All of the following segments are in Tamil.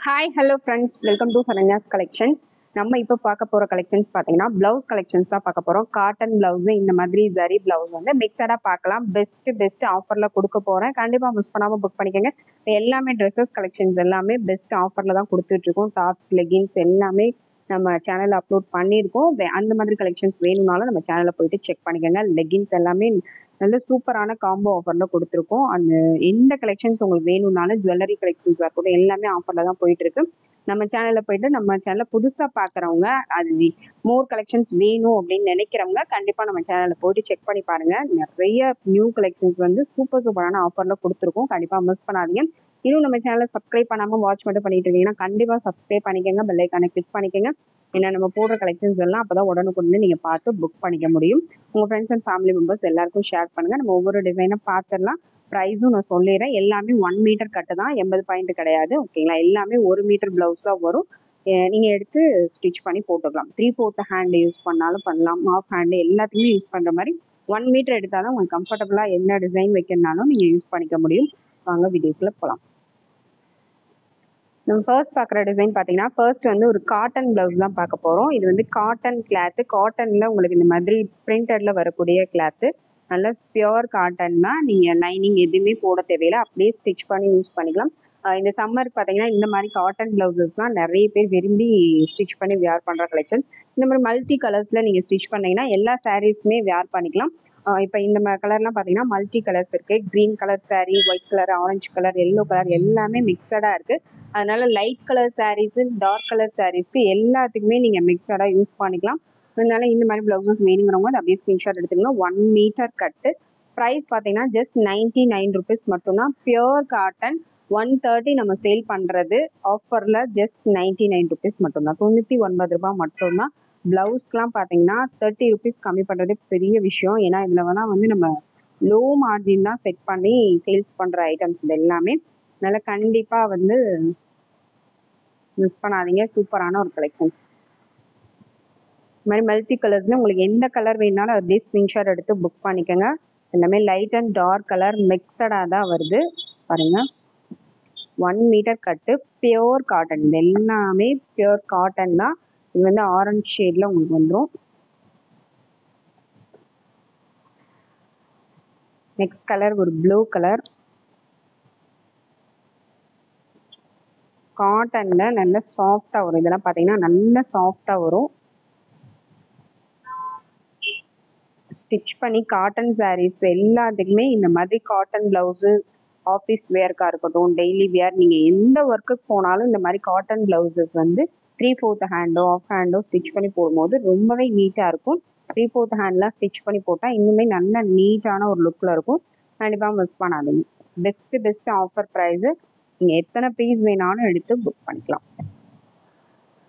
Hi hello friends, welcome to Saranya's collections. நம்ம இப்போ பார்க்க போகிற கலெக்ஷன்ஸ் பார்த்தீங்கன்னா ப்ளவுஸ் கலெக்ஷன்ஸ் தான் பார்க்க போகிறோம். காட்டன் ப்ளவுஸு இந்த மாதிரி ஜரி ப்ளவுஸ் வந்து மிக்சடாக பார்க்கலாம். பெஸ்ட் ஆஃபரில் கொடுக்க போகிறேன். கண்டிப்பாக மிஸ் பண்ணாமல் புக் பண்ணிக்கோங்க. எல்லாமே ட்ரெஸ்ஸஸ் கலெக்ஷன்ஸ் எல்லாமே பெஸ்ட் ஆஃபரில் தான் கொடுத்துட்ருக்கோம். டாப்ஸ், லெகின்ஸ் எல்லாமே நம்ம சேனலில் அப்லோட் பண்ணியிருக்கோம். அந்த மாதிரி கலெக்ஷன்ஸ் வேணும்னாலும் நம்ம சேனலில் போயிட்டு செக் பண்ணிக்கோங்க. லெகின்ஸ் எல்லாமே நல்ல சூப்பரான காம்போ ஆஃபரில் கொடுத்துருக்கோம். அந்த எந்த கலெக்ஷன்ஸ் உங்களுக்கு வேணும்னாலும் ஜுவல்லரி கலெக்ஷன்ஸாக இருக்கட்டும் எல்லாமே ஆஃபரில் தான் போயிட்டு இருக்கு. நம்ம சேனலில் போயிட்டு நம்ம சேனலை புதுசாக பார்க்குறவங்க அது மோர் கலெக்ஷன்ஸ் வேணும் அப்படின்னு நினைக்கிறவங்க கண்டிப்பாக நம்ம சேனலில் போயிட்டு செக் பண்ணி பாருங்க. நிறைய நியூ கலெக்ஷன்ஸ் வந்து சூப்பரான ஆஃபரில் கொடுத்துருக்கோம். கண்டிப்பாக மிஸ் பண்ணாதீங்க. இன்னும் நம்ம சேனலை சப்ஸ்கிரைப் பண்ணாமல் வாட்ச் மட்டும் பண்ணிட்டு இருக்கீங்கன்னா கண்டிப்பாக சப்ஸ்கிரைப் பண்ணிக்கோங்க. பெல் ஐக்கானை கிளிக் பண்ணிக்கோங்க. ஏன்னா நம்ம போடுற கலெக்ஷன்ஸ் எல்லாம் அப்பதான் உடனுக்குடனே நீங்க பார்த்து புக் பண்ணிக்க முடியும். உங்க ஃப்ரெண்ட்ஸ் அண்ட் ஃபேமிலி மெம்பர்ஸ் எல்லாருக்கும் ஷேர் பண்ணுங்க. நம்ம ஒவ்வொரு டிசைனை பார்த்துடலாம். ப்ரைஸும் நான் சொல்லிடுறேன். எல்லாமே 1 மீட்டர் கட்டு தான், 80 பாயிண்ட் கிடையாது. ஓகேங்களா? எல்லாமே 1 மீட்டர் பிளவுஸா வரும். நீங்க எடுத்து ஸ்டிச் பண்ணி போட்டுக்கலாம். 3/4 ஹேண்ட் யூஸ் பண்ணாலும் பண்ணலாம், ஆஃப் ஹேண்ட் எல்லாத்துக்குமே யூஸ் பண்ற மாதிரி 1 மீட்டர் எடுத்தாலும் உங்களுக்கு கம்ஃபர்டபுளா என்ன டிசைன் வைக்கணும்னாலும் நீங்க யூஸ் பண்ணிக்க முடியும். வாங்க வீடியோக்குள்ள போகலாம். நம்ம ஃபர்ஸ்ட் பார்க்குற டிசைன் பார்த்தீங்கன்னா ஃபர்ஸ்ட் வந்து ஒரு காட்டன் ப்ளவுஸ் தான் பார்க்க போகிறோம். இது வந்து காட்டன் கிளாத்து. காட்டனில் உங்களுக்கு இந்த மாதிரி பிரிண்டடில் வரக்கூடிய கிளாத்து. நல்ல பியோர் காட்டன் தான். நீங்கள் லைனிங் எதுவுமே போட தேவையில்லை, அப்படியே ஸ்டிச் பண்ணி யூஸ் பண்ணிக்கலாம். இந்த சம்மருக்கு பார்த்தீங்கன்னா இந்த மாதிரி காட்டன் ப்ளவுசஸ் தான் நிறைய பேர் விரும்பி ஸ்டிச் பண்ணி வியர் பண்ணுற கலெக்ஷன்ஸ். இந்த மாதிரி மல்டி கலர்ஸில் நீங்கள் ஸ்டிச் பண்ணிங்கன்னா எல்லா சாரீஸுமே வியர் பண்ணிக்கலாம். இப்போ இந்த கலர்லாம் பார்த்தீங்கன்னா மல்டி கலர்ஸ் இருக்குது. Green colour sari, white colour, orange colour, yellow colour எல்லாமே மிக்சடாக இருக்குது. அதனால light colour saris, dark colour சாரீஸ்க்கு எல்லாத்துக்குமே நீங்கள் மிக்சடாக யூஸ் பண்ணிக்கலாம். அதனால இந்த மாதிரி ப்ளவுசஸ் வேணுங்கிறவங்க அதை அப்படியே ஸ்க்ரீன்ஷாட் எடுத்துக்கணும். 1 மீட்டர் கட்டு. ப்ரைஸ் பார்த்தீங்கன்னா ஜஸ்ட் 99 ருபீஸ் மட்டும்தான். பியோர் காட்டன் 130 நம்ம சேல் பண்ணுறது. ஆஃபரில் ஜஸ்ட் 99 ருபீஸ் மட்டும்தான், 99 ரூபாய் மட்டும்தான். ப்ளவுஸ்க்கெலாம் பார்த்தீங்கன்னா 30 ருபீஸ் கம்மி பண்ணுறது பெரிய விஷயம். ஏன்னா இதில் வந்து நம்ம லோ மார்ஜின் தான் செட் பண்ணி சேல்ஸ் பண்ணுற ஐட்டம்ஸ் இது எல்லாமே. அதனால கண்டிப்பாக வந்து மிஸ் பண்ணாதீங்க. சூப்பரான ஒரு கலெக்ஷன்ஸ். இது மாதிரி மல்டி கலர்ஸில் உங்களுக்கு எந்த கலர் வேணாலும் அப்படியே ஸ்க்ரீன்ஷாட் எடுத்து புக் பண்ணிக்கோங்க. எல்லாமே லைட் அண்ட் டார்க் கலர் மிக்சடாக தான் வருது பாருங்க. 1 மீட்டர் கட்டு, பியோர் காட்டன். இது எல்லாமே பியோர் காட்டன் தான். இது வந்து ஆரஞ்சு ஷேட்ல உங்களுக்கு வந்துடும். நெக்ஸ்ட் கலர் ஒரு ப்ளூ கலர். காட்டன்ல நல்ல சாஃப்டா வரும். இதெல்லாம் பார்த்தீங்கன்னா நல்ல சாஃப்டா வரும். ஸ்டிச் பண்ணி காட்டன் சாரீஸ் எல்லாத்துக்குமே இந்த மாதிரி காட்டன் பிளவுஸு, ஆஃபீஸ் வேர்க்காக இருக்கட்டும், டெய்லி வேர், நீங்கள் எந்த ஒர்க்குக்கு போனாலும் இந்த மாதிரி காட்டன் பிளவுசஸ் வந்து 3/4 ஹேண்டோ ஆஃப் ஹேண்டோ ஸ்டிச் பண்ணி போடும்போது ரொம்பவே நீட்டாக இருக்கும். 3/4 ஹேண்ட்லாம் ஸ்டிச் பண்ணி போட்டால் இன்னுமே நல்ல நீட்டான ஒரு லுக்கில் இருக்கும். கண்டிப்பாக மிஸ் பண்ணாதீங்க. Best offer price. நீங்கள் எத்தனை பீஸ் வேணாலும் எடுத்து புக் பண்ணிக்கலாம்.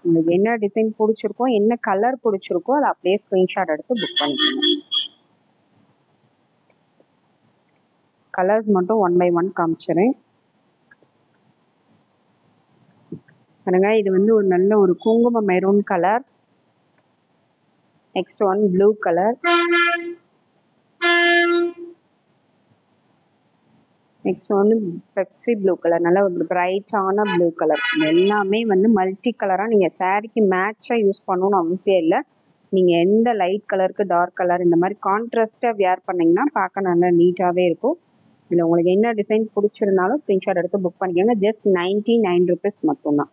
உங்களுக்கு என்ன டிசைன் பிடிச்சிருக்கோ, என்ன கலர் பிடிச்சிருக்கோ அதை அப்படியே ஸ்க்ரீன்ஷாட் எடுத்து புக் பண்ணிக்கோங்க. கலர்ஸ் மட்டும் 1 by 1 காமிச்சிடுறேன் பாருங்க. இது வந்து ஒரு நல்ல ஒரு குங்கும maroon colour. Next one blue colour. Next வந்து பெப்சி ப்ளூ கலர். நல்ல ஒரு பிரைட்டான ப்ளூ கலர். எல்லாமே வந்து மல்டி கலராக நீங்கள் சாரீக்கு மேட்சாக யூஸ் பண்ணணும்னு அவசியம் இல்லை. நீங்கள் எந்த லைட் கலருக்கு டார்க் கலர் இந்த மாதிரி கான்ட்ராஸ்டாக வியர் பண்ணிங்கன்னா பார்க்க நல்லா நீட்டாகவே இருக்கும். இதில் உங்களுக்கு என்ன டிசைன் பிடிச்சிருந்தாலும் ஸ்க்ரீன்ஷாட் எடுத்து புக் பண்ணிக்கோங்க. ஜஸ்ட் 99 ருபீஸ் மட்டும்தான்.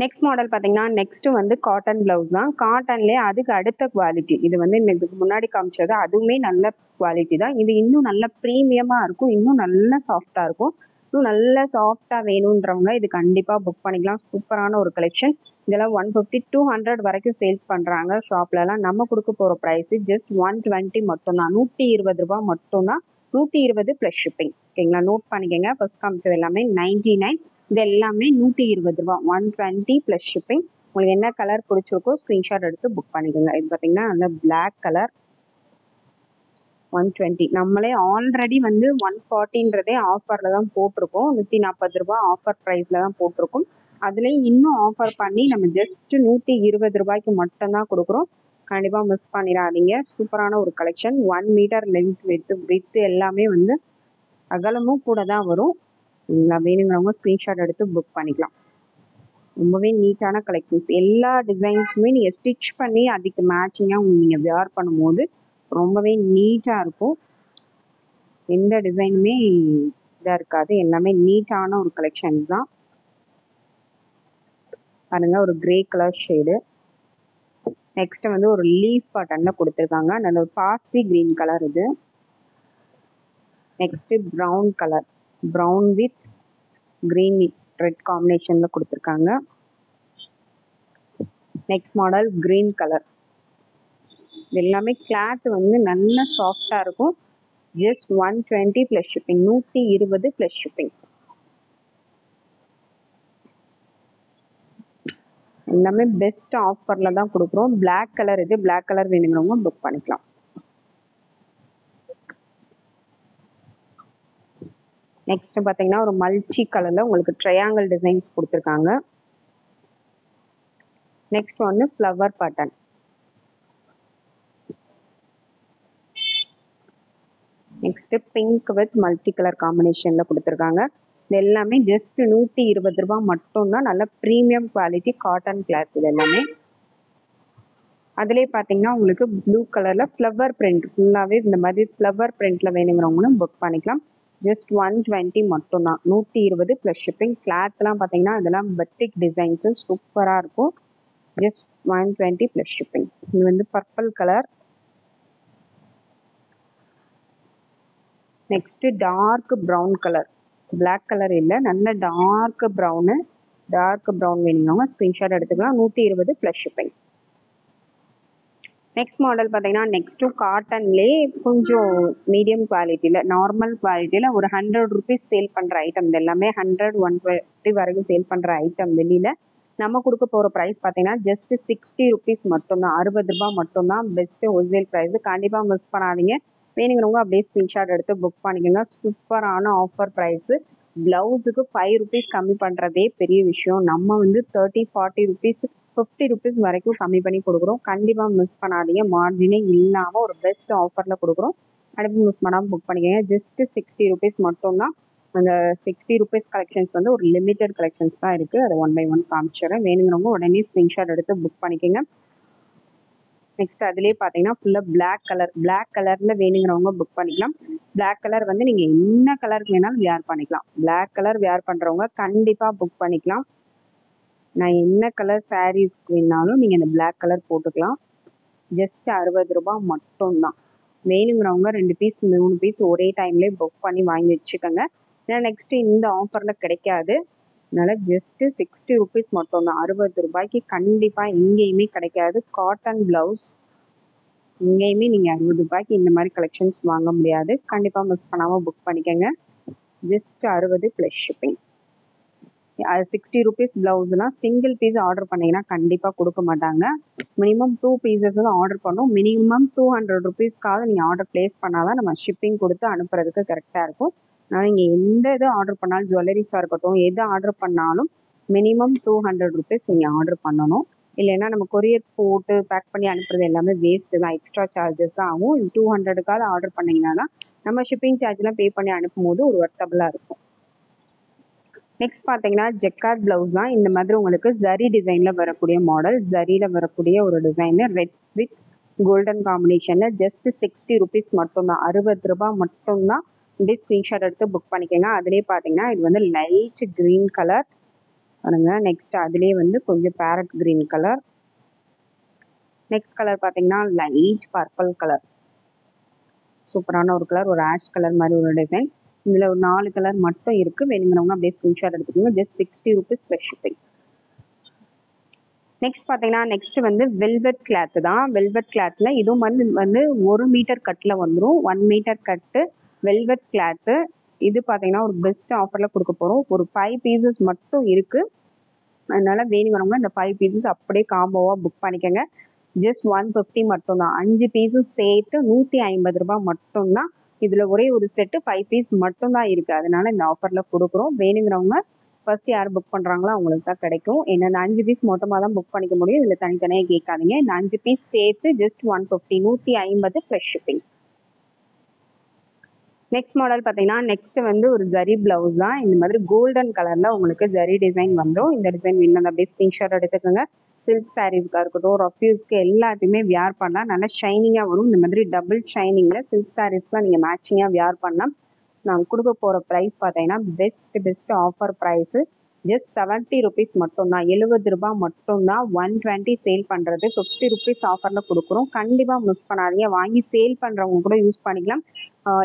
நெக்ஸ்ட் மாடல் பார்த்தீங்கன்னா நெக்ஸ்ட் வந்து காட்டன் பிளவுஸ் தான். காட்டன்லேயே அதுக்கு அடுத்த குவாலிட்டி. இது வந்து இதுக்கு முன்னாடி காமிச்சது அதுவுமே நல்ல குவாலிட்டி தான். இது இன்னும் நல்ல ப்ரீமியமாக இருக்கும், இன்னும் நல்ல சாஃப்டாக இருக்கும். இன்னும் நல்ல சாஃப்டாக வேணுன்றவங்க இது கண்டிப்பாக புக் பண்ணிக்கலாம். சூப்பரான ஒரு கலெக்ஷன். இதெல்லாம் 150, 200 வரைக்கும் சேல்ஸ் பண்ணுறாங்க ஷாப்லலாம். நம்ம கொடுக்க போகிற ப்ரைஸு ஜஸ்ட் 120 மட்டும்தான், 120 ரூபா மட்டும்தான். 120 ப்ளஸ் ஷிப்பிங். ஓகேங்களா? நோட் பண்ணிக்கோங்க. ஃபர்ஸ்ட் காமிச்சது எல்லாமே 99, இது எல்லாமே 120 ரூபா, 120 ப்ளஸ் ஷிப்பிங். உங்களுக்கு என்ன கலர் பிடிச்சிருக்கோ ஸ்க்ரீன்ஷாட் எடுத்து புக் பண்ணிக்கோங்க. இது பார்த்தீங்கன்னா அந்த பிளாக் கலர் 120. நம்மளே ஆல்ரெடி வந்து 140ன்றதே ஆஃபரில் தான் போட்டிருக்கோம். 140 ரூபா ஆஃபர் ப்ரைஸில் தான் போட்டிருக்கோம். அதுலேயும் இன்னும் ஆஃபர் பண்ணி நம்ம ஜஸ்ட் 120 ரூபாய்க்கு மட்டும்தான் கொடுக்குறோம். கண்டிப்பாக மிஸ் பண்ணிடாதீங்க. சூப்பரான ஒரு கலெக்ஷன். 1 மீட்டர் லென்த் வித்து எல்லாமே வந்து அகலமும் கூட தான் வரும். வேணுங்கிறவங்க ஸ்க்ரீன்ஷாட் எடுத்து புக் பண்ணிக்கலாம். ரொம்பவே நீட்டான கலெக்ஷன்ஸ். எல்லா டிசைன்ஸுமே நீங்கள் ஸ்டிச் பண்ணி அதுக்கு மேட்சிங்காக நீங்கள் வியர் பண்ணும்போது ரொம்பவே நீட்டாக இருக்கும். எந்த டிசைனுமே இதாக இருக்காது. எல்லாமே நீட்டான ஒரு கலெக்ஷன்ஸ் தான். பாருங்க, ஒரு கிரே கலர் ஷேடு. நெக்ஸ்ட் வந்து ஒரு லீஃப் பேட்டர்ன்ல கொடுத்துருக்காங்க. நல்ல ஒரு பாசி கிரீன் கலர் இது. Next brown colour, brown with green red காம்பினேஷன்ல கொடுத்துருக்காங்க. Next model green colour. எல்லாமே கிளாத் வந்து நல்ல சாஃப்டா இருக்கும். Just 120 + shipping, 120 + shipping. எல்லாமே பெஸ்ட் ஆஃபர்ல தான் கொடுக்குறோம். பிளாக் கலர் இது. பிளாக் கலர் வேணுங்கிறவங்க புக் பண்ணிக்கலாம். நெக்ஸ்ட் பார்த்தீங்கன்னா ஒரு மல்டி கலர்ல உங்களுக்கு ட்ரையாங்கிள் டிசைன்ஸ் கொடுத்துருக்காங்க. நெக்ஸ்ட் வந்து flower pattern. Next pink with multi colour காம்பினேஷன்ல கொடுத்துருக்காங்க. இது எல்லாமே ஜஸ்ட் 120 ரூபாய் மட்டும்தான். நல்ல ப்ரீமியம் குவாலிட்டி காட்டன் கிளாத் இது எல்லாமே. அதுலேயே பார்த்தீங்கன்னா உங்களுக்கு ப்ளூ கலர்ல ஃப்ளவர் பிரிண்ட், ஃபுல்லாகவே இந்த மாதிரி ஃப்ளவர் பிரிண்ட்ல வேணுங்கிறவங்களும் புக் பண்ணிக்கலாம். ஜஸ்ட் 120 மட்டும்தான், 120 + ஷிப்பிங். கிளாத்லாம் பார்த்தீங்கன்னா இதெல்லாம் பட்டிக் டிசைன்ஸு சூப்பராக இருக்கும். Just 120 + shipping. இது வந்து purple colour. Next dark brown colour. Black colour இல்லை, நல்ல டார்க் ப்ரௌனு. டார்க் ப்ரௌன் வேணுங்கிறவங்க ஸ்க்ரீன்ஷாட் எடுத்துக்கலாம். 120 + ஷிப்பிங். நெக்ஸ்ட் மாடல் பார்த்தீங்கன்னா நெக்ஸ்ட்டும் காட்டன்லேயே கொஞ்சம் மீடியம் குவாலிட்டியில், நார்மல் குவாலிட்டியில் ஒரு 100 ருபீஸ் சேல் பண்ணுற ஐட்டம். இது எல்லாமே 100, 120 வரைக்கும் சேல் பண்ணுற ஐட்டம். வெளியில் நம்ம கொடுக்க போகிற ப்ரைஸ் பார்த்தீங்கன்னா ஜஸ்ட் 60 ருபீஸ் மட்டும்தான், 60 ரூபாய் மட்டும்தான். Best wholesale price. கண்டிப்பாக மிஸ் பண்ணாதீங்க. வேணுங்கிறவங்க அப்படியே ஸ்க்ரீன்ஷாட் எடுத்து புக் பண்ணிக்கோங்க. சூப்பரான ஆஃபர் ப்ரைஸு. ப்ளவுஸுக்கு 5 ருபீஸ் கம்மி பண்ணுறதே பெரிய விஷயம். நம்ம வந்து 30, 40 ருபீஸ், 50 ருபீஸ் வரைக்கும் கம்மி பண்ணி கொடுக்குறோம். கண்டிப்பாக மிஸ் பண்ணாதீங்க. மார்ஜினே இல்லாமல் ஒரு பெஸ்ட் ஆஃபரில் கொடுக்குறோம். கண்டிப்பாக மிஸ் பண்ணாமல் புக் பண்ணிக்கோங்க. ஜஸ்ட் 60 ருபீஸ் மட்டும்தான். அந்த 60 ருபீஸ் கலெக்ஷன்ஸ் வந்து ஒரு லிமிட்டட் கலெக்ஷன்ஸ் தான் இருக்குது. அதை 1 by 1 காமிச்சிடுறேன். வேணுங்கிறவங்க உடனே ஸ்க்ரீன்ஷாட் எடுத்து புக் பண்ணிக்கோங்க. நெக்ஸ்ட் அதுலேயே பார்த்தீங்கன்னா ஃபுல்லாக பிளாக் கலர். பிளாக் கலரில் வேணுங்கிறவங்க புக் பண்ணிக்கலாம். பிளாக் கலர் வந்து நீங்கள் என்ன கலருக்கு வேணாலும் வியர் பண்ணிக்கலாம். பிளாக் கலர் வியர் பண்ணுறவங்க கண்டிப்பாக புக் பண்ணிக்கலாம். நான் என்ன கலர் சாரீஸ்க்கு வேணாலும் நீங்கள் இந்த பிளாக் கலர் போட்டுக்கலாம். ஜஸ்ட் 60 ரூபாய் மட்டும்தான். வேணுங்கிறவங்க 2 பீஸ் 3 பீஸ் ஒரே டைம்லேயே புக் பண்ணி வாங்கி வச்சுக்கோங்க. ஏன்னா நெக்ஸ்ட் இந்த ஆஃபரில் கிடைக்காது. அதனால் ஜஸ்ட்டு 60 ருபீஸ் மட்டும்தான். 60 ரூபாய்க்கு கண்டிப்பாக எங்கேயுமே கிடைக்காது. காட்டன் ப்ளவுஸ் எங்கேயுமே நீங்கள் 60 ரூபாய்க்கு இந்த மாதிரி கலெக்ஷன்ஸ் வாங்க முடியாது. கண்டிப்பாக மிஸ் பண்ணாமல் புக் பண்ணிக்கோங்க. Just 60 + shipping. அது 60 ருபீஸ் ப்ளவுஸ்லாம் சிங்கிள் பீஸ் ஆர்டர் பண்ணிங்கன்னா கண்டிப்பாக கொடுக்க மாட்டாங்க. மினிமம் 2 பீசஸ் தான் ஆர்டர் பண்ணணும். மினிமம் 200 ருபீஸ்க்காக நீங்கள் ஆர்டர் ப்ளேஸ் பண்ணால் தான் நம்ம ஷிப்பிங் கொடுத்து அனுப்புறதுக்கு கரெக்டாக இருக்கும். ஆனால் நீங்கள் எந்த இது ஆர்டர் பண்ணாலும், ஜுவல்லரிஸாக இருக்கட்டும், எது ஆர்டர் பண்ணாலும் மினிமம் 200 ருபீஸ் நீங்கள் ஆர்டர் பண்ணணும். இல்லைன்னா நம்ம கொரியர் போட்டு பேக் பண்ணி அனுப்புறது எல்லாமே வேஸ்ட்டு தான். எக்ஸ்ட்ரா சார்ஜஸ் தான் ஆகும். 200க்காவது ஆர்டர் பண்ணிங்கன்னா தான் நம்ம ஷிப்பிங் சார்ஜ்லாம் பே பண்ணி அனுப்பும்போது ஒரு ஒர்த்தபுளாக இருக்கும். நெக்ஸ்ட் பார்த்தீங்கன்னா ஜெக்கார்ட் ப்ளவுஸ் தான். இந்த மாதிரி உங்களுக்கு ஜரி டிசைனில் வரக்கூடிய மாடல். ஜரியில் வரக்கூடிய ஒரு டிசைனு ரெட் வித் கோல்டன் காம்பினேஷனில் ஜஸ்ட் 60 ருபீஸ் மட்டும்தான். 60 ரூபாய் மட்டும்தான். இப்படி ஸ்க்ரீன்ஷாட் எடுத்து புக் பண்ணிக்கோங்க. அதுலேயே பார்த்தீங்கன்னா இது வந்து லைட் க்ரீன் கலர் பாருங்க. நெக்ஸ்ட் அதுலேயே வந்து கொஞ்சம் farad green colour. Next colour பார்த்தீங்கன்னா லைட் பர்பிள் கலர். சூப்பரான ஒரு கலர். ஒரு ஆஷ் கலர் மாதிரி ஒரு டிசைன். இதில் ஒரு 4 கலர் மட்டும் இருக்குது. வேணுங்கிறவங்க அப்படியே ஸ்க்ரீன்ஷாட் எடுத்துக்கோங்க. Just 60 rupees + shipping. நெக்ஸ்ட் பார்த்தீங்கன்னா நெக்ஸ்ட் வந்து வெல்வெட் கிளாத் தான். வெல்வெட் கிளாத்தில் இதுவும் வந்து 1 மீட்டர் கட்டில் வந்துடும். 1 மீட்டர் கட்டு வெல்வெட் கிளாத்து. இது பார்த்தீங்கன்னா ஒரு பெஸ்ட் ஆஃபரில் கொடுக்க போகிறோம். ஒரு 5 பீசஸ் மட்டும் இருக்குது. அதனால் வேணுங்கிறவங்க இந்த 5 பீசஸ் அப்படியே காம்போவாக புக் பண்ணிக்கோங்க. ஜஸ்ட் 150 மட்டும்தான். 5 பீஸும் சேர்த்து 150 ரூபாய் மட்டும்தான். இதில் ஒரே ஒரு செட்டு 5 பீஸ் மட்டும்தான் இருக்குது. அதனால இந்த ஆஃபரில் கொடுக்குறோம். வேணுங்கிறவங்க ஃபர்ஸ்ட் யார் புக் பண்ணுறாங்களோ அவங்களுக்கு தான் கிடைக்கும். ஏன்னா இந்த 5 பீஸ் மொத்தமாக தான் புக் பண்ணிக்க முடியும். இதில் தனித்தனியாக கேட்காதீங்க. இந்த 5 பீஸ் சேர்த்து ஜஸ்ட் 150, 150 + ஷிப்பிங். நெக்ஸ்ட் மாடல் பார்த்தீங்கன்னா நெக்ஸ்ட் வந்து ஒரு ஜரி பிளவுஸ் தான். இந்த மாதிரி கோல்டன் கலர்ல உங்களுக்கு ஜரி டிசைன் வந்துடும். இந்த டிசைன் வேணும் அப்படியே ஸ்கிரீன்ஷாட் எடுத்துக்கோங்க. சில்க் சாரீஸ்க்காக இருக்கட்டும், ரஃப்யூஸ்க்கு எல்லாத்தையுமே வியர் பண்ணலாம். நல்லா ஷைனிங்காக வரும். இந்த மாதிரி டபுள் ஷைனிங்கில் சில்க் சாரீஸ்க்குலாம் நீங்கள் மேட்சிங்காக வியர் பண்ணலாம். நான் கொடுக்க போகிற ப்ரைஸ் பார்த்தீங்கன்னா best offer price just 70 rupees மட்டும்தான். 70 ரூபாய் மட்டும்தான். 120 சேல் பண்ணுறது 50 rupees ஆஃபரில் கொடுக்குறோம். கண்டிப்பாக மிஸ் பண்ணாதீங்க. வாங்கி சேல் பண்ணுறவங்க கூட யூஸ் பண்ணிக்கலாம்.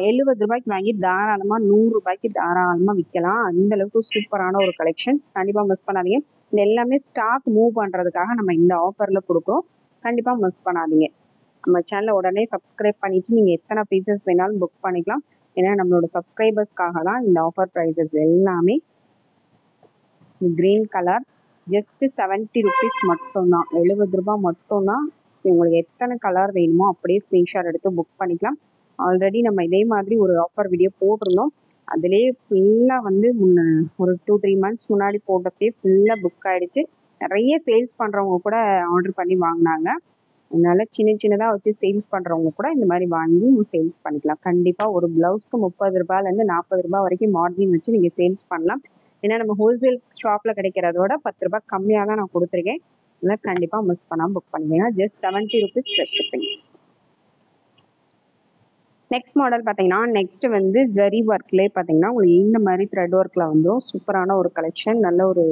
70 ரூபாய்க்கு வாங்கி தாராளமாக 100 ரூபாய்க்கு தாராளமாக விற்கலாம். அந்த அளவுக்கு சூப்பரான ஒரு கலெக்ஷன்ஸ். கண்டிப்பாக மிஸ் பண்ணாதீங்க. இது எல்லாமே ஸ்டாக் மூவ் பண்ணுறதுக்காக நம்ம இந்த ஆஃபரில் கொடுக்குறோம். கண்டிப்பாக மிஸ் பண்ணாதீங்க. நம்ம சேனலை உடனே சப்ஸ்கிரைப் பண்ணிவிட்டு நீங்கள் எத்தனை பீசஸ் வேணாலும் புக் பண்ணிக்கலாம். ஏன்னா நம்மளோட சப்ஸ்கிரைபர்ஸ்க்காக தான் இந்த ஆஃபர் ப்ரைஸஸ் எல்லாமே. கிரீன் கலர் ஜஸ்ட் 70 rupees மட்டும்தான். 70 ரூபாய் மட்டும்தான். உங்களுக்கு எத்தனை கலர் வேணுமோ அப்படியே ஸ்க்ரீன்ஷாட் எடுத்து புக் பண்ணிக்கலாம். ஆல்ரெடி நம்ம இதே மாதிரி ஒரு ஆஃபர் வீடியோ போட்டிருந்தோம். அதுலேயே ஃபுல்லாக வந்து ஒரு 2-3 months முன்னாடி போட்டப்பே ஃபுல்லாக புக் ஆகிடுச்சு. நிறைய சேல்ஸ் பண்ணுறவங்க கூட ஆர்டர் பண்ணி வாங்கினாங்க. அதனால சின்னதாக வச்சு சேல்ஸ் பண்ணுறவங்க கூட இந்த மாதிரி வாங்கி சேல்ஸ் பண்ணிக்கலாம். கண்டிப்பாக ஒரு ப்ளவுஸ்க்கு 30 ரூபாயிலேருந்து 40 ரூபாய் வரைக்கும் மார்ஜின் வச்சு நீங்கள் சேல்ஸ் பண்ணலாம். ஏன்னா நம்ம ஹோல்சேல் ஷாப்பில் கிடைக்கிறதோட 10 ரூபாய் கம்மியாக தான் நான் கொடுத்துருக்கேன். அதனால் கண்டிப்பாக மிஸ் பண்ணாமல் புக் பண்ணுவீங்க. Just 70 rupees plus shipping. Next model பார்த்தீங்கன்னா நெக்ஸ்ட் வந்து ஜரி ஒர்க்லேயே பார்த்தீங்கன்னா உங்களுக்கு இந்த மாதிரி த்ரெட் ஒர்க்கில் வந்து சூப்பரான ஒரு கலெக்ஷன். நல்ல ஒரு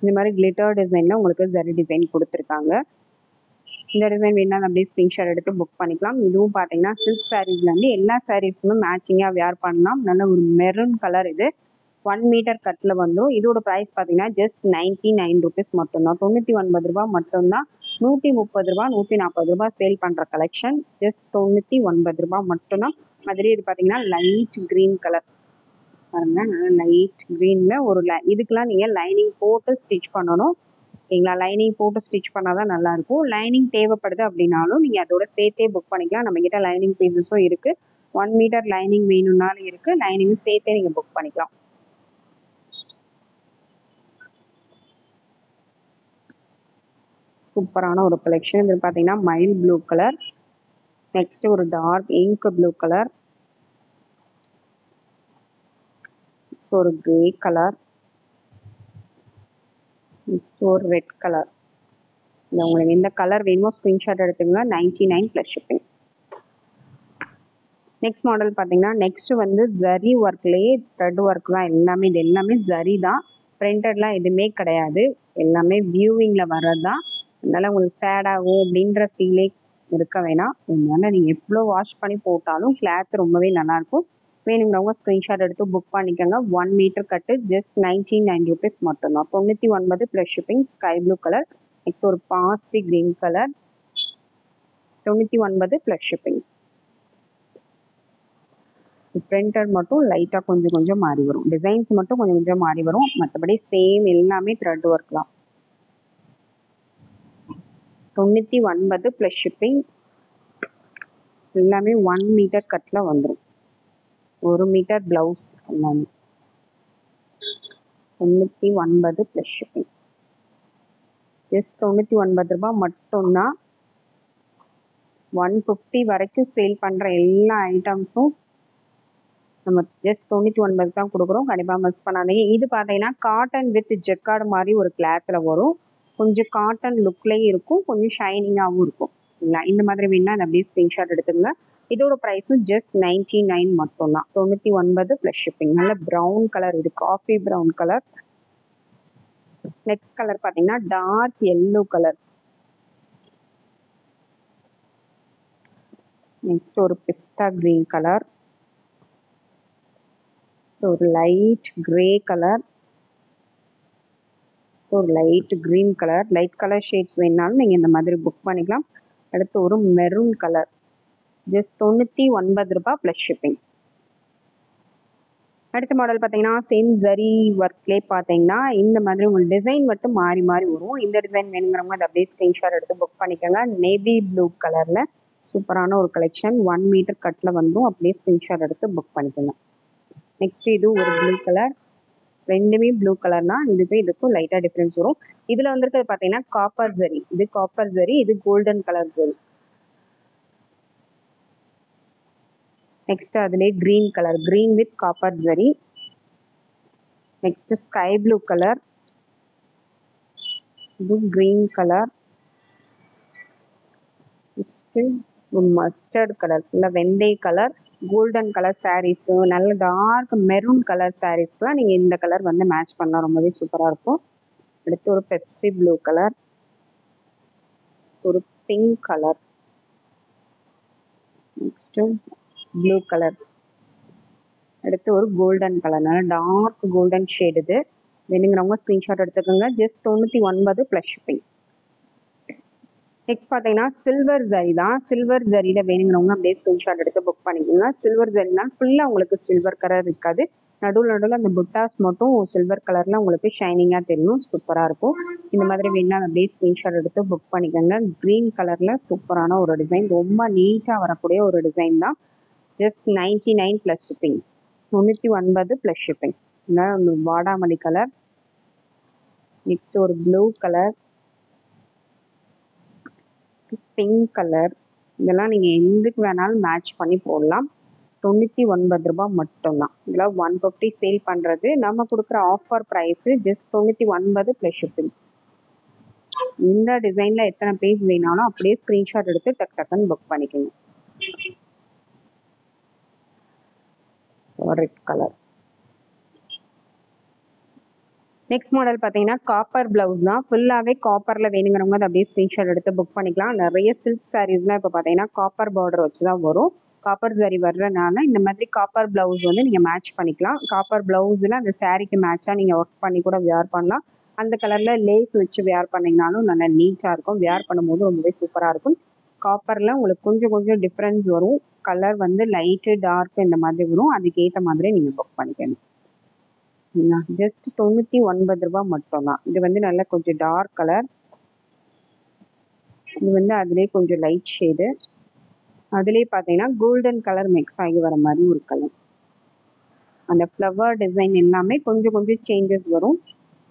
இந்த மாதிரி கிளிட்டர் டிசைனில் உங்களுக்கு ஜரி டிசைன் கொடுத்துருக்காங்க. இந்த டிசைன் வேணாலும் அப்படியே ஸ்க்ரீன்ஷாட் எடுத்து புக் பண்ணிக்கலாம். இதுவும் பார்த்தீங்கன்னா சில்க் சாரீஸ்லேருந்து எல்லா சாரீஸ்க்குமே மேட்சிங்காக வியர் பண்ணலாம். நல்ல ஒரு மெரூன் கலர். இது 1 மீட்டர் கட்டில் வந்துடும். இதோட ப்ரைஸ் பார்த்தீங்கன்னா ஜஸ்ட் 99 rupees மட்டும்தான். 99 ரூபாய் மட்டும்தான். 130 ரூபாய் 140 ரூபாய் சேல் பண்ணுற கலெக்ஷன். ஜஸ்ட் 99 ரூபாய் மட்டும்தான். அதுலேயே இது பார்த்தீங்கன்னா லைட் க்ரீன் கலர் பாருங்க. நல்லா லைட் க்ரீனில் ஒரு இதுக்கெல்லாம் நீங்கள் லைனிங் போட்டு ஸ்டிச் பண்ணணும். ஓகேங்களா? லைனிங் போட்டு ஸ்டிச் பண்ணால் தான் நல்லாயிருக்கும். லைனிங் தேவைப்படுது அப்படின்னாலும் நீங்கள் அதோட சேர்த்தே புக் பண்ணிக்கலாம். நம்மக்கிட்ட லைனிங் பீசஸும் இருக்குது. 1 மீட்டர் லைனிங் வேணும்னாலும் இருக்குது. லைனிங்கும் சேர்த்தே நீங்கள் புக் பண்ணிக்கலாம். சூப்பரான ஒரு கலெக்ஷன். இது பார்த்தீங்கன்னா மைல் ப்ளூ கலர். நெக்ஸ்ட் ஒரு dark ink blue colour. Next ஒரு கிரே கலர். நெக்ஸ்ட் ஒரு ரெட் கலர். இல்லை உங்களுக்கு எந்த கலர் வேணுமோ ஸ்க்ரீன்ஷாட் எடுத்துங்க. 99 ப்ளஸ் ஷிப்பிங். நெக்ஸ்ட் மாடல் பார்த்தீங்கன்னா நெக்ஸ்ட் வந்து ஜரி ஒர்க்லேயே த்ரெட் ஒர்க் தான் எல்லாமே. இது எல்லாமே ஜரி தான். பிரிண்டட்லாம் எதுவுமே கிடையாது. எல்லாமே வியூவிங்கில் வர்றது தான். அதனால உங்களுக்கு சேட் ஆகும் அப்படின்ற ஃபீலே இருக்க வேணாம். அதனால நீங்கள் எவ்வளோ வாஷ் பண்ணி போட்டாலும் கிளாத் ரொம்பவே நல்லாயிருக்கும். வேணுங்கிறவங்க ஸ்க்ரீன்ஷாட் எடுத்து புக் பண்ணிக்கோங்க. 1 மீட்டர் கட்டு ஜஸ்ட் 99 rupees மட்டும்தான். 99 plus shipping. Sky blue colour. Next ஒரு பாசி green colour. 99 plus shipping. Printed மட்டும் லைட்டாக கொஞ்சம் மாறி வரும். டிசைன்ஸ் மட்டும் கொஞ்சம் மாறி வரும். மற்றபடி சேம் எல்லாமே த்ரெட் ஒர்க் தான். 99 ப்ளஸ் ஷிப்பிங். எல்லாமே 1 மீட்டர் கட்டில் வந்துடும். 1 மீட்டர் பிளவுஸ் எல்லாமே. 99 ப்ளஸ் ஷிப்பிங். ஜஸ்ட் 99 ரூபாய் மட்டும்தான். 150 வரைக்கும் சேல் பண்ணுற எல்லா ஐட்டம்ஸும் நம்ம ஜஸ்ட் 99 தான் கொடுக்குறோம். கண்டிப்பாக மிஸ் பண்ணாதீங்க. இது பார்த்தீங்கன்னா காட்டன் வித் ஜெக்கார்டு மாதிரி ஒரு கிளாத்தில் வரும். கொஞ்சம் காட்டன் லுக்லேயும் இருக்கும். கொஞ்சம் ஷைனிங்காகவும் இருக்கும். இல்லைங்களா? இந்த மாதிரி வேணா அதை அப்படியே ஸ்க்ரீன்ஷாட் எடுத்துங்க. இதோட ப்ரைஸும் ஜஸ்ட் 99 மட்டும்தான். 99 ப்ளஸ் ஷிப்பிங். நல்ல ப்ரௌன் கலர். இது coffee brown colour. Next colour பார்த்தீங்கன்னா டார்க் எல்லோ கலர். நெக்ஸ்ட் ஒரு பிஸ்தா கிரீன் கலர். ஒரு லைட் கிரே கலர். ஒரு light green colour. Light colour shades வேணாலும் நீங்கள் இந்த மாதிரி புக் பண்ணிக்கலாம். அடுத்து ஒரு மெரூன் கலர். ஜஸ்ட் 99 ரூபாய் ப்ளஸ் ஷிப்பிங். அடுத்த மாடல் பார்த்தீங்கன்னா சேம் ஜரி ஒர்க்லேயே பார்த்தீங்கன்னா இந்த மாதிரி உங்களுக்கு டிசைன் மட்டும் மாறி வரும். இந்த டிசைன் வேணுங்கிறவங்க அதை அப்படியே ஸ்க்ரீன்ஷாட் எடுத்து புக் பண்ணிக்கோங்க. நேவி ப்ளூ கலரில் சூப்பரான ஒரு கலெக்ஷன். 1 மீட்டர் கட்டில் வந்தும் அப்படியே ஸ்க்ரீன்ஷாட் எடுத்து புக் பண்ணிக்கோங்க. நெக்ஸ்ட் இது ஒரு ப்ளூ கலர். ரெண்டுமே ப்ளூ கலர் தான். இதுக்கும் லைட்டாக டிஃப்ரென்ஸ் வரும். இதில் வந்துருக்கிறது பார்த்தீங்கன்னா காப்பர் ஜரி. இது காப்பர் ஜரி. இது கோல்டன் கலர் ஜரி. நெக்ஸ்ட் அதுலேயே green colour, green with copper zari. Next sky blue colour, இது green colour. Next mustard colour, இல்லை வெந்தய கலர், கோல்டன் கலர் சாரீஸு, நல்ல டார்க் மெரூன் கலர் சாரீஸ்க்குலாம் நீங்கள் இந்த கலர் வந்து மேட்ச் பண்ணலாம், ரொம்பவே சூப்பராக இருக்கும். அடுத்து ஒரு பெப்சி ப்ளூ கலர், ஒரு pink colour, next blue colour, அடுத்து ஒரு கோல்டன் கலர், நல்ல டார்க் கோல்டன் ஷேட். இது வேணுங்கிறவங்க ஸ்க்ரீன்ஷாட் எடுத்துக்கோங்க. Just 99 plus shipping. நெக்ஸ்ட் பார்த்தீங்கன்னா சில்வர் ஜரி தான். சில்வர் ஜரியில் வேணுங்கிறவங்க அப்படியே ஸ்க்ரீன்ஷாட் எடுத்து புக் பண்ணிக்கோங்க. சில்வர் ஜரினா ஃபுல்லாக உங்களுக்கு சில்வர் கலர் இருக்காது, நடுவில் அந்த புட்டாஸ் மட்டும் சில்வர் கலரில் உங்களுக்கு ஷைனிங்காக தெரியும், சூப்பராக இருக்கும். இந்த மாதிரி வேணால் அப்படியே ஸ்க்ரீன்ஷாட் எடுத்து புக் பண்ணிக்கோங்க. க்ரீன் கலரில் சூப்பரான ஒரு டிசைன், ரொம்ப நீட்டாக வரக்கூடிய ஒரு டிசைன் தான். Just 99 plus shipping, 99 plus shipping. இல்லை வாடாமல்லி கலர், நெக்ஸ்ட் ஒரு ப்ளூ கலர், பிங்க் கலர். இதெல்லாம் நீங்கள் எதுக்கு வேணாலும் மேட்ச் பண்ணி போடலாம். 99 ரூபாய் மட்டும்தான். இதெல்லாம் 150 சேல் பண்ணுறது, நம்ம கொடுக்குற offer price just 99 plus shipping. இந்த டிசைனில் எத்தனை பேஜ் வேணாலும் அப்படியே ஸ்க்ரீன்ஷாட் எடுத்து டக்குன்னு புக் பண்ணிக்கோங்க. Red colour. நெக்ஸ்ட் மாடல் பார்த்தீங்கன்னா காப்பர் ப்ளவுஸ் தான். ஃபுல்லாகவே காப்பரில் வேணுங்கிறவங்க அதை அப்படியே ஸ்க்ரீன்ஷாட் எடுத்து புக் பண்ணிக்கலாம். நிறைய சில்க் சாரீஸ்லாம் இப்போ பார்த்தீங்கன்னா காப்பர் பார்டர் வச்சு தான் வரும். காப்பர் ஜரி வர்றதுனால இந்த மாதிரி காப்பர் ப்ளவுஸ் வந்து நீங்கள் மேட்ச் பண்ணிக்கலாம். காப்பர் ப்ளவுஸில் அந்த சாரீக்கு மேட்சாக நீங்கள் ஒர்க் பண்ணி கூட வியர் பண்ணலாம். அந்த கலரில் லேஸ் வச்சு வியர் பண்ணிங்கனாலும் நல்லா நீட்டாக இருக்கும். வியர் பண்ணும்போது ரொம்பவே சூப்பராக இருக்கும். காப்பரில் உங்களுக்கு கொஞ்சம் டிஃப்ரென்ஸ் வரும். கலர் வந்து லைட்டு டார்க்கு இந்த மாதிரி வரும். அதுக்கேற்ற மாதிரி நீங்கள் புக் பண்ணிக்கணும். ஜஸ்ட் 99 ரூபாய் மட்டும்தான். இது வந்து நல்லா கொஞ்சம் டார்க் கலர், இது வந்து அதுலேயே கொஞ்சம் லைட் ஷேடு, அதுலேயே பார்த்தீங்கன்னா கோல்டன் கலர் மிக்ஸ் ஆகி வர மாதிரி ஒரு கலர். அந்த ஃப்ளவர் டிசைன் எல்லாமே கொஞ்சம் சேஞ்சஸ் வரும்.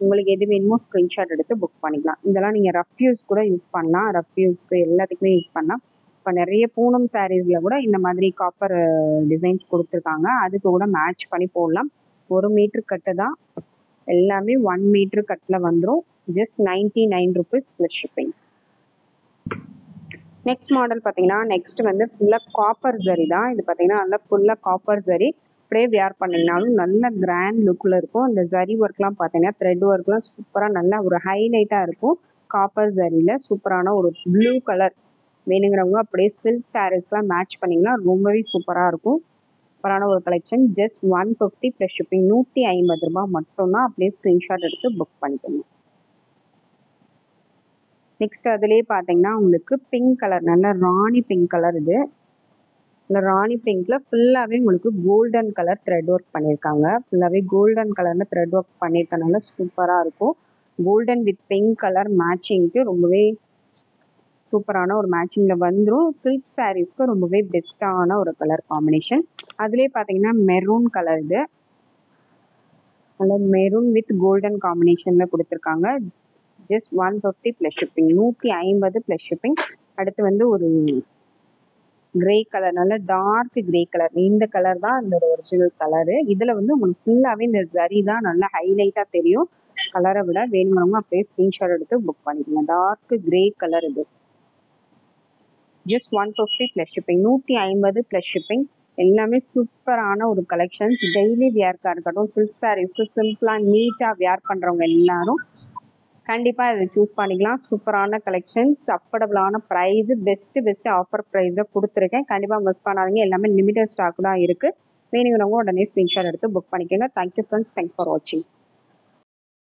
உங்களுக்கு எது வேணுமோ ஸ்க்ரீன்ஷாட் எடுத்து புக் பண்ணிக்கலாம். இதெல்லாம் நீங்கள் ரஃப் யூஸ் கூட யூஸ் பண்ணலாம். ரஃப் யூஸ்க்கு எல்லாத்துக்குமே யூஸ் பண்ணலாம். இப்போ நிறைய பூனம் சாரீஸில் கூட இந்த மாதிரி காப்பர் டிசைன்ஸ் கொடுத்துருக்காங்க, அதுக்கு கூட மேட்ச் பண்ணி போடலாம். 1 மீட்டர் கட்டு தான், எல்லாமே 1 மீட்டர் கட்டில் வந்துடும். Just 99 rupees plus shipping. Next model பார்த்தீங்கன்னா நெக்ஸ்ட் வந்து ஃபுல்லாக காப்பர் ஜரி தான். இது பார்த்தீங்கன்னா நல்லா ஃபுல்லாக காப்பர் ஜரி, அப்படியே வியர் பண்ணிங்கனாலும் நல்ல கிராண்ட் லுக்கில் இருக்கும். இந்த ஜரி ஒர்க்லாம் பார்த்தீங்கன்னா த்ரெட் ஒர்க்லாம் சூப்பராக நல்லா ஒரு ஹைலைட்டாக இருக்கும். காப்பர் ஜரியில் சூப்பரான ஒரு ப்ளூ கலர் வேணுங்கிறவங்க அப்படியே சில்க் சாரீஸ்லாம் மேட்ச் பண்ணிங்கன்னா ரொம்பவே சூப்பராக இருக்கும். சூப்பரான ஒரு கலெக்ஷன். ஜஸ்ட் 150 ப்ளஸ் ஷிப்பிங், 150 ரூபாய் மட்டும்தான். அப்படியே ஸ்க்ரீன்ஷாட் எடுத்து புக் பண்ணிக்கணும். நெக்ஸ்ட் அதுலேயே பார்த்தீங்கன்னா உங்களுக்கு பிங்க் கலர், நல்ல ராணி பிங்க் கலர். இது இந்த ராணி பிங்க்ல ஃபுல்லாகவே உங்களுக்கு கோல்டன் கலர் த்ரெட் ஒர்க் பண்ணியிருக்காங்க. ஃபுல்லாகவே கோல்டன் கலரில் த்ரெட் ஒர்க் பண்ணியிருக்கனால சூப்பராக இருக்கும். கோல்டன் வித் பிங்க் கலர் மேட்சிங்க்கு ரொம்பவே சூப்பரான ஒரு மேட்சிங்கில் வந்துடும். சில்க் சாரீஸ்க்கு ரொம்பவே பெஸ்ட்டான ஒரு கலர் காம்பினேஷன். அதுலேயே பார்த்தீங்கன்னா மெரூன் கலர், இது நல்லா மெரூன் வித் கோல்டன் காம்பினேஷனில் கொடுத்துருக்காங்க. Just 150 plus shipping, 150 plus shipping. அடுத்து வந்து ஒரு கிரே கலர், நல்ல டார்க் கிரே கலர். இந்த கலர் தான் இந்த ஒரிஜினல் கலரு. இதில் வந்து உங்களுக்கு ஃபுல்லாகவே இந்த ஜரி தான் நல்லா ஹைலைட்டாக தெரியும். கலரை விட வேணுங்கிறவங்க அப்படியே ஸ்க்ரீன்ஷாட் எடுத்து புக் பண்ணிக்கோங்க. Dark grey colour. இது just 150 plus shipping, 150 plus shipping. எல்லாமே சூப்பரான ஒரு கலெக்ஷன்ஸ். டெய்லி வியர்க்காக இருக்கட்டும், சில்க் சாரீஸ்க்கு சிம்பிளாக நீட்டாக வியர் பண்ணுறவங்க எல்லாரும் கண்டிப்பாக இதை சூஸ் பண்ணிக்கலாம். சூப்பரான கலெக்ஷன்ஸ், அஃபோர்டபுளான ப்ரைஸு, பெஸ்ட்டு ஆஃபர் ப்ரைஸை கொடுத்துருக்கேன். கண்டிப்பாக மிஸ் பண்ணாதீங்க. எல்லாமே லிமிட்டட் ஸ்டாக் தான் இருக்குது. வேணுங்கிறவங்க உடனே ஸ்க்ரீன்ஷாட் எடுத்து புக் பண்ணிக்கோங்க. தேங்க்யூ ஃப்ரெண்ட்ஸ், தேங்க்ஸ் ஃபார் வாட்சிங்.